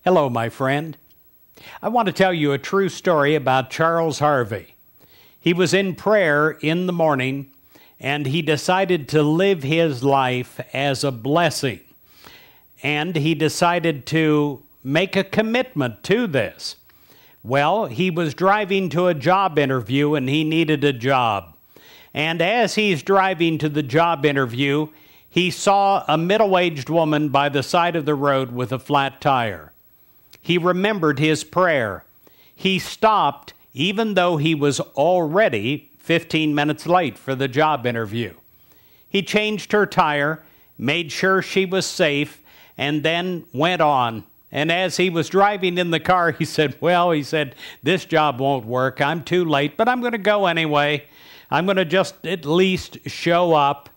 Hello, my friend. I want to tell you a true story about Charles Harvey. He was in prayer in the morning, and he decided to live his life as a blessing. And he decided to make a commitment to this. Well, he was driving to a job interview, and he needed a job. And as he's driving to the job interview, he saw a middle-aged woman by the side of the road with a flat tire. He remembered his prayer. He stopped, even though he was already 15 minutes late for the job interview. He changed her tire, made sure she was safe, and then went on. And as he was driving in the car, he said, this job won't work. I'm too late, but I'm going to go anyway. I'm going to just at least show up.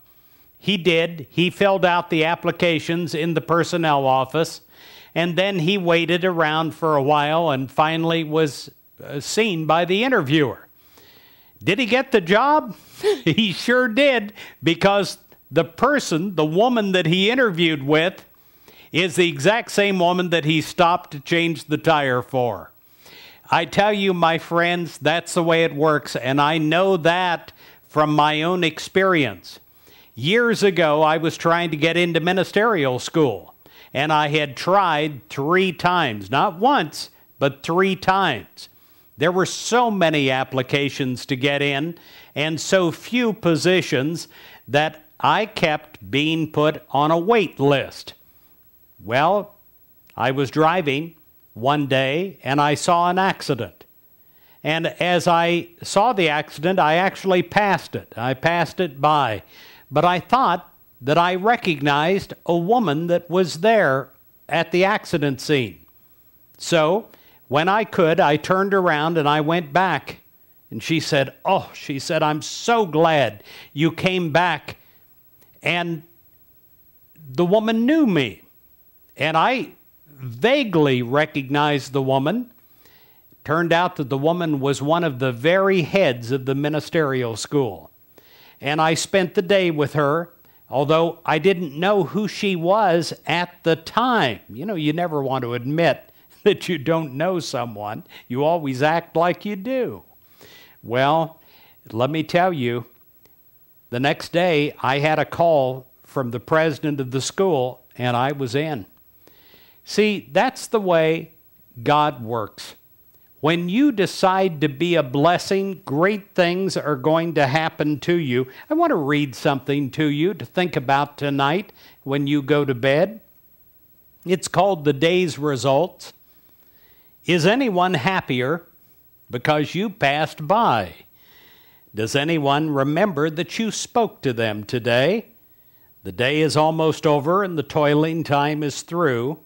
He did. He filled out the applications in the personnel office, and then he waited around for a while and finally was seen by the interviewer. Did he get the job? He sure did, because the woman that he interviewed with, is the exact same woman that he stopped to change the tire for. I tell you, my friends, that's the way it works, and I know that from my own experience. Years ago, I was trying to get into ministerial school, and I had tried 3 times, not once, but 3 times. There were so many applications to get in, and so few positions that I kept being put on a wait list. Well, I was driving one day, and I saw an accident. And as I saw the accident, I actually passed it. I passed it by. But I thought that I recognized a woman that was there at the accident scene. So, when I could, I turned around and I went back. And she said, I'm so glad you came back. And the woman knew me. And I vaguely recognized the woman. Turned out that the woman was one of the very heads of the ministerial school. And I spent the day with her, although I didn't know who she was at the time. You know, you never want to admit that you don't know someone. You always act like you do. Well, let me tell you, the next day I had a call from the president of the school, and I was in. See, that's the way God works. When you decide to be a blessing, great things are going to happen to you. I want to read something to you to think about tonight when you go to bed. It's called The Day's Results. Is anyone happier because you passed by? Does anyone remember that you spoke to them today? The day is almost over and the toiling time is through.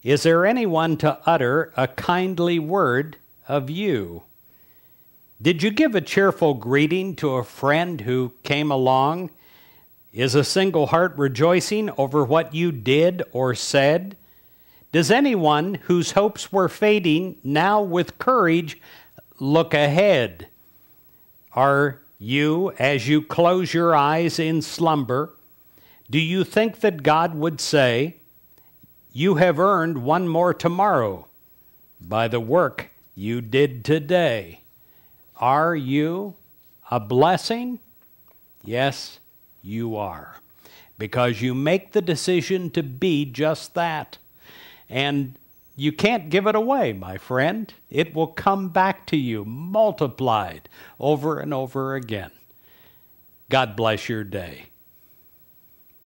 Is there anyone to utter a kindly word of you? Did you give a cheerful greeting to a friend who came along? Is a single heart rejoicing over what you did or said? Does anyone whose hopes were fading now with courage look ahead? Are you, as you close your eyes in slumber, do you think that God would say, "You have earned one more tomorrow by the work you did today"? Are you a blessing? Yes, you are. Because you make the decision to be just that. And you can't give it away, my friend. It will come back to you multiplied over and over again. God bless your day.